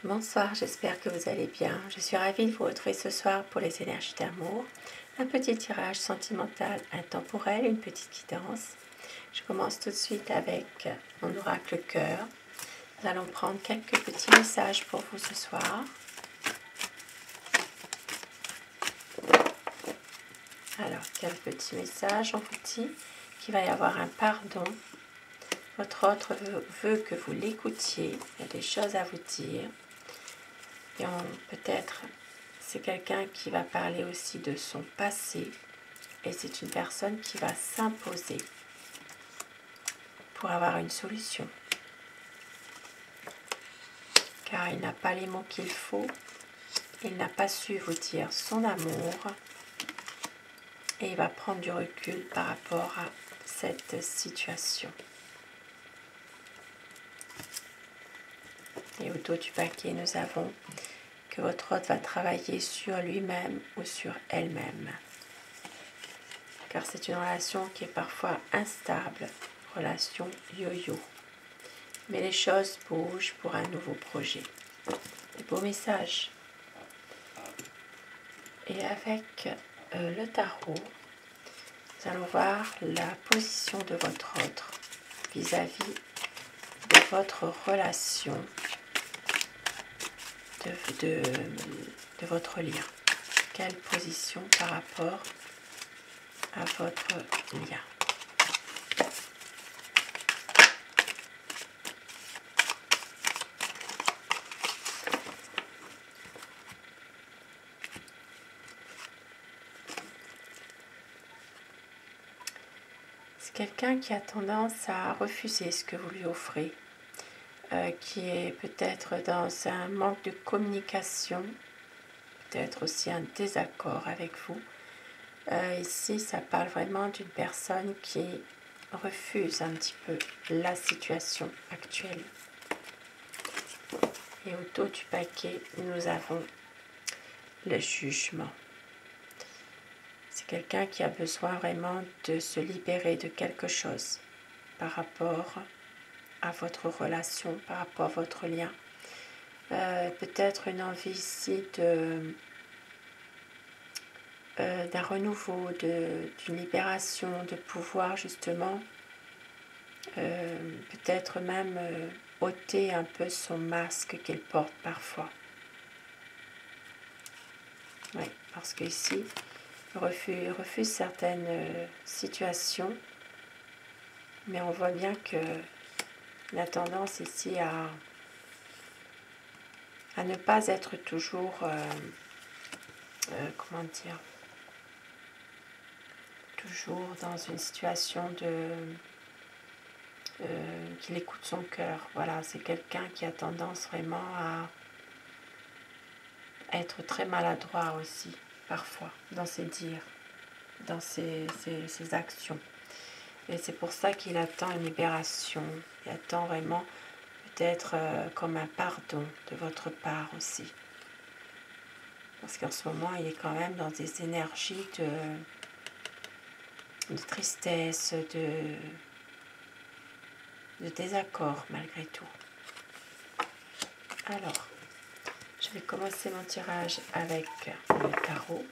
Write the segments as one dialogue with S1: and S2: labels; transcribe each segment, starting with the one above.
S1: Bonsoir, j'espère que vous allez bien. Je suis ravie de vous retrouver ce soir pour les énergies d'amour. Un petit tirage sentimental intemporel, une petite guidance. Je commence tout de suite avec mon oracle cœur. Nous allons prendre quelques petits messages pour vous ce soir. Alors, quel petit message? On vous dit qu'il va y avoir un pardon. Votre autre veut que vous l'écoutiez. Il y a des choses à vous dire. Et peut-être c'est quelqu'un qui va parler aussi de son passé. Et c'est une personne qui va s'imposer pour avoir une solution. Car il n'a pas les mots qu'il faut. Il n'a pas su vous dire son amour. Et il va prendre du recul par rapport à cette situation. Et au dos du paquet, nous avons que votre hôte va travailler sur lui-même ou sur elle-même. Car c'est une relation qui est parfois instable, relation yo-yo. Mais les choses bougent pour un nouveau projet. Des beaux messages. Et avec le tarot, nous allons voir la position de votre autre vis-à-vis de votre relation, de votre lien. Quelle position par rapport à votre lien? C'est quelqu'un qui a tendance à refuser ce que vous lui offrez, qui est peut-être dans un manque de communication, peut-être aussi un désaccord avec vous. Ici, ça parle vraiment d'une personne qui refuse un petit peu la situation actuelle. Et au dos du paquet, nous avons le jugement. C'est quelqu'un qui a besoin vraiment de se libérer de quelque chose par rapport à votre relation, par rapport à votre lien. Peut-être une envie ici d'un renouveau, d'une libération, de pouvoir justement peut-être même ôter un peu son masque qu'il porte parfois. Oui, parce qu'ici, il refuse certaines situations, mais on voit bien que la tendance ici à ne pas être toujours, comment dire, toujours dans une situation qu'il écoute son cœur. Voilà, c'est quelqu'un qui a tendance vraiment à être très maladroit aussi, parfois, dans ses dires, dans ses actions. Et c'est pour ça qu'il attend une libération. Il attend vraiment peut-être comme un pardon de votre part aussi. Parce qu'en ce moment, il est quand même dans des énergies de tristesse, de désaccord malgré tout. Alors, je vais commencer mon tirage avec le tarot.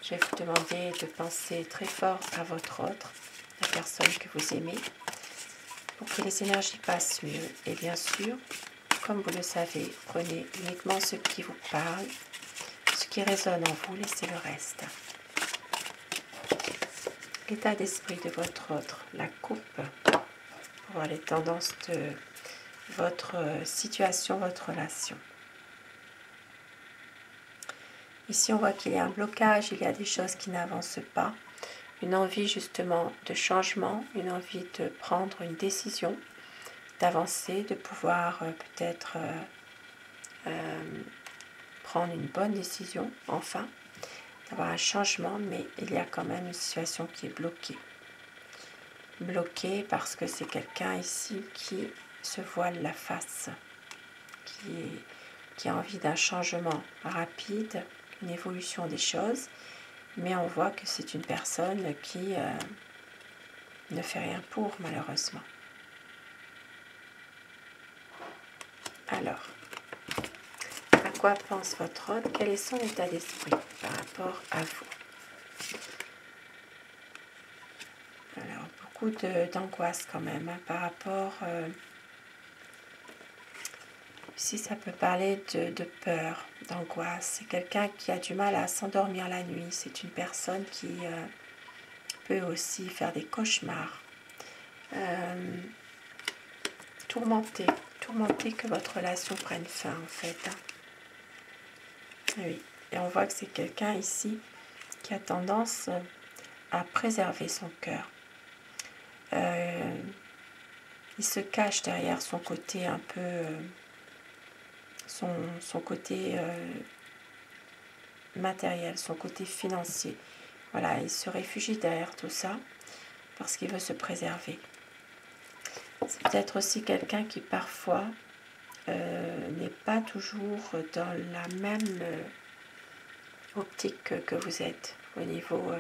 S1: Je vais vous demander de penser très fort à votre autre, la personne que vous aimez, pour que les énergies passent mieux. Et bien sûr, comme vous le savez, prenez uniquement ce qui vous parle, ce qui résonne en vous, laissez le reste. L'état d'esprit de votre autre, la coupe, pour voir les tendances de votre situation, votre relation. Ici, on voit qu'il y a un blocage, il y a des choses qui n'avancent pas, une envie justement de changement, une envie de prendre une décision, d'avancer, de pouvoir peut-être prendre une bonne décision, enfin, d'avoir un changement, mais il y a quand même une situation qui est bloquée. Bloquée parce que c'est quelqu'un ici qui se voile la face, qui a envie d'un changement rapide, une évolution des choses, mais on voit que c'est une personne qui ne fait rien pour, malheureusement. Alors, quoi pense votre hôte? Quel est son état d'esprit par rapport à vous? Alors, beaucoup d'angoisse quand même par rapport... ici, ça peut parler de peur, d'angoisse. C'est quelqu'un qui a du mal à s'endormir la nuit. C'est une personne qui peut aussi faire des cauchemars. Tourmenter que votre relation prenne fin en fait. Oui, et on voit que c'est quelqu'un ici qui a tendance à préserver son cœur. Il se cache derrière son côté un peu, son côté matériel, son côté financier. Voilà, il se réfugie derrière tout ça parce qu'il veut se préserver. C'est peut-être aussi quelqu'un qui parfois n'est pas toujours dans la même optique que vous êtes au niveau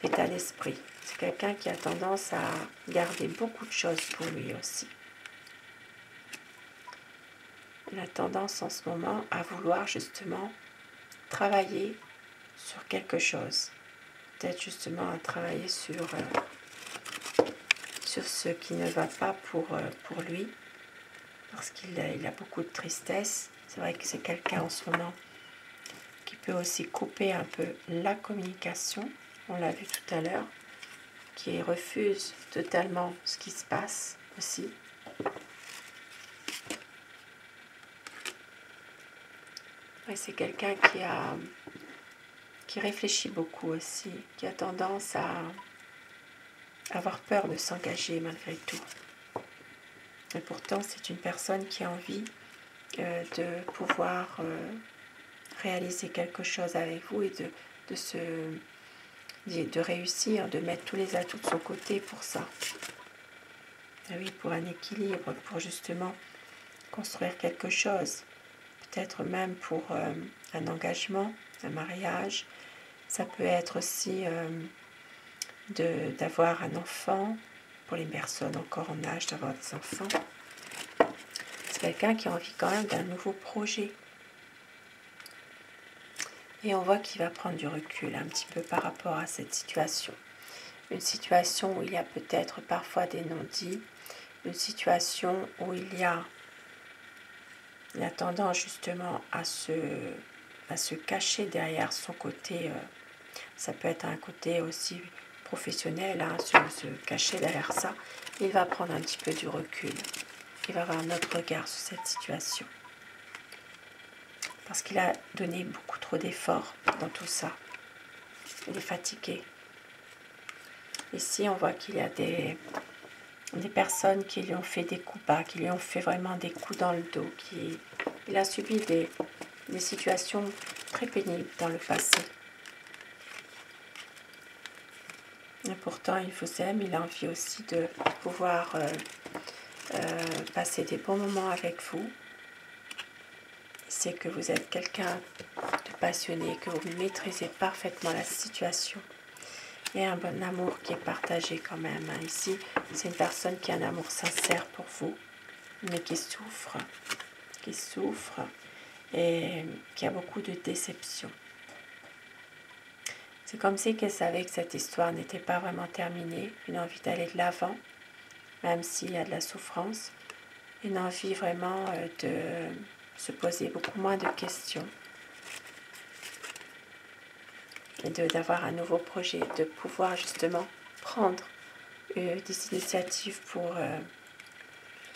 S1: état d'esprit. C'est quelqu'un qui a tendance à garder beaucoup de choses pour lui aussi. Il a tendance en ce moment à vouloir justement travailler sur quelque chose. Peut-être justement à travailler sur ce qui ne va pas pour lui. Parce qu'il a beaucoup de tristesse. C'est vrai que c'est quelqu'un en ce moment qui peut aussi couper un peu la communication. On l'a vu tout à l'heure. Qui refuse totalement ce qui se passe aussi. Et c'est quelqu'un qui réfléchit beaucoup aussi, qui a tendance à avoir peur de s'engager malgré tout. Et pourtant, c'est une personne qui a envie de pouvoir réaliser quelque chose avec vous et de réussir, de mettre tous les atouts de son côté pour ça. Et oui, pour un équilibre, pour justement construire quelque chose. Peut-être même pour un engagement, un mariage. Ça peut être aussi d'avoir un enfant, pour les personnes encore en âge d'avoir des enfants. C'est quelqu'un qui a envie quand même d'un nouveau projet. Et on voit qu'il va prendre du recul un petit peu par rapport à cette situation. Une situation où il y a peut-être parfois des non-dits, une situation où il a tendance justement à se cacher derrière son côté, ça peut être un côté aussi professionnel, se cacher derrière ça. Il va prendre un petit peu du recul, il va avoir un autre regard sur cette situation. Parce qu'il a donné beaucoup trop d'efforts dans tout ça. Il est fatigué. Ici, on voit qu'il y a des personnes qui lui ont fait des coups bas, qui lui ont fait vraiment des coups dans le dos. Il a subi des situations très pénibles dans le passé. Et pourtant, il vous aime, il a envie aussi de pouvoir passer des bons moments avec vous. Il sait que vous êtes quelqu'un de passionné, que vous maîtrisez parfaitement la situation. Il y a un bon amour qui est partagé quand même. Ici, c'est une personne qui a un amour sincère pour vous, mais qui souffre et qui a beaucoup de déception. C'est comme si qu'elle savait que cette histoire n'était pas vraiment terminée, une envie d'aller de l'avant, même s'il y a de la souffrance, une envie vraiment de se poser beaucoup moins de questions et d'avoir un nouveau projet, de pouvoir justement prendre des initiatives pour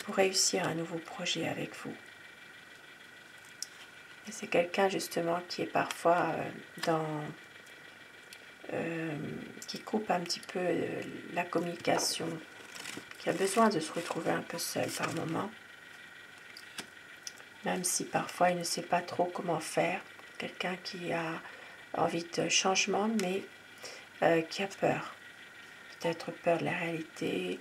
S1: réussir un nouveau projet avec vous. Et c'est quelqu'un justement qui est parfois qui coupe un petit peu la communication, qui a besoin de se retrouver un peu seul par moment, même si parfois il ne sait pas trop comment faire. Quelqu'un qui a envie de changement, mais qui a peur. Peut-être peur de la réalité, il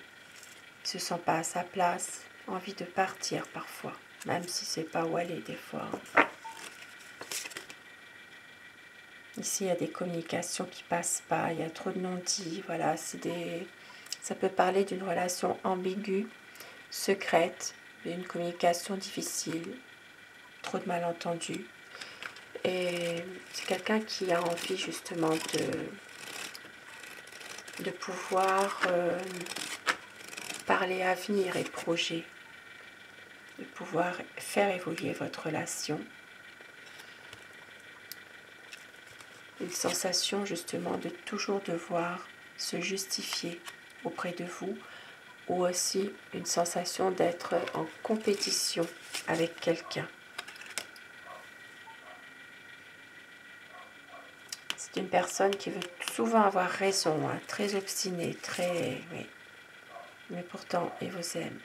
S1: ne se sent pas à sa place, envie de partir parfois, même si c'est pas où aller des fois. Ici, il y a des communications qui passent pas, il y a trop de non-dits, voilà, ça peut parler d'une relation ambiguë, secrète, d'une communication difficile, trop de malentendus. Et c'est quelqu'un qui a envie justement de pouvoir parler avenir et projet, de pouvoir faire évoluer votre relation. Une sensation justement de toujours devoir se justifier auprès de vous, ou aussi une sensation d'être en compétition avec quelqu'un. C'est une personne qui veut souvent avoir raison, hein, très obstinée, très... Oui. Mais pourtant, il vous aime.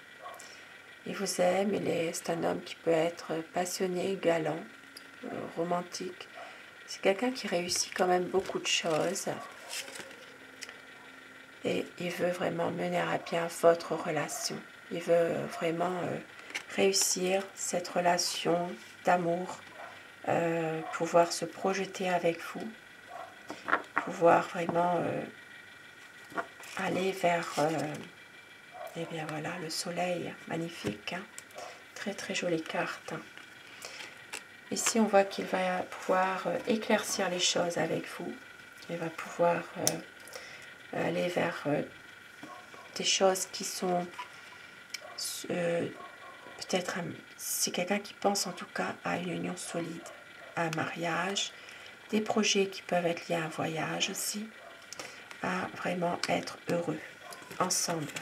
S1: Il vous aime, c'est un homme qui peut être passionné, galant, romantique. C'est quelqu'un qui réussit quand même beaucoup de choses. Et il veut vraiment mener à bien votre relation. Il veut vraiment réussir cette relation d'amour, pouvoir se projeter avec vous, pouvoir vraiment aller vers eh bien voilà, le soleil, magnifique, hein. Très très jolie carte. Hein. Ici on voit qu'il va pouvoir éclaircir les choses avec vous. Il va pouvoir aller vers des choses qui sont peut-être, c'est quelqu'un qui pense en tout cas à une union solide, à un mariage, des projets qui peuvent être liés à un voyage aussi, à vraiment être heureux ensemble.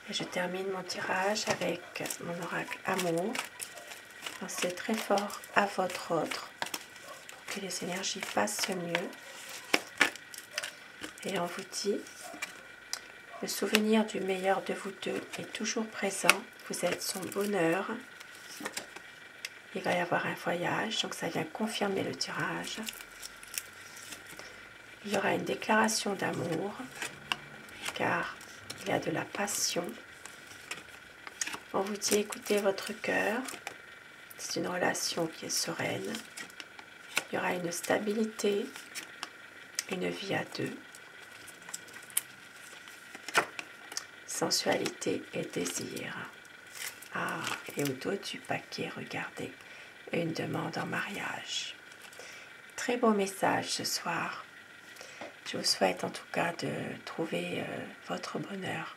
S1: Et je termine mon tirage avec mon oracle amour. Pensez très fort à votre autre pour que les énergies passent mieux. Et on vous dit, le souvenir du meilleur de vous deux est toujours présent. Vous êtes son bonheur. Il va y avoir un voyage, donc ça vient confirmer le tirage. Il y aura une déclaration d'amour, car il y a de la passion. On vous dit écoutez votre cœur. C'est une relation qui est sereine. Il y aura une stabilité, une vie à deux. Sensualité et désir. Ah, et au dos du paquet, regardez, une demande en mariage. Très beau message ce soir. Je vous souhaite en tout cas de trouver votre bonheur.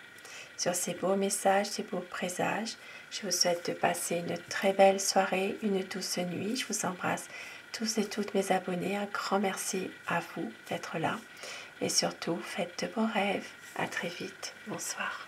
S1: Sur ces beaux messages, ces beaux présages, je vous souhaite de passer une très belle soirée, une douce nuit. Je vous embrasse tous et toutes mes abonnés. Un grand merci à vous d'être là. Et surtout, faites de beaux rêves. À très vite. Bonsoir.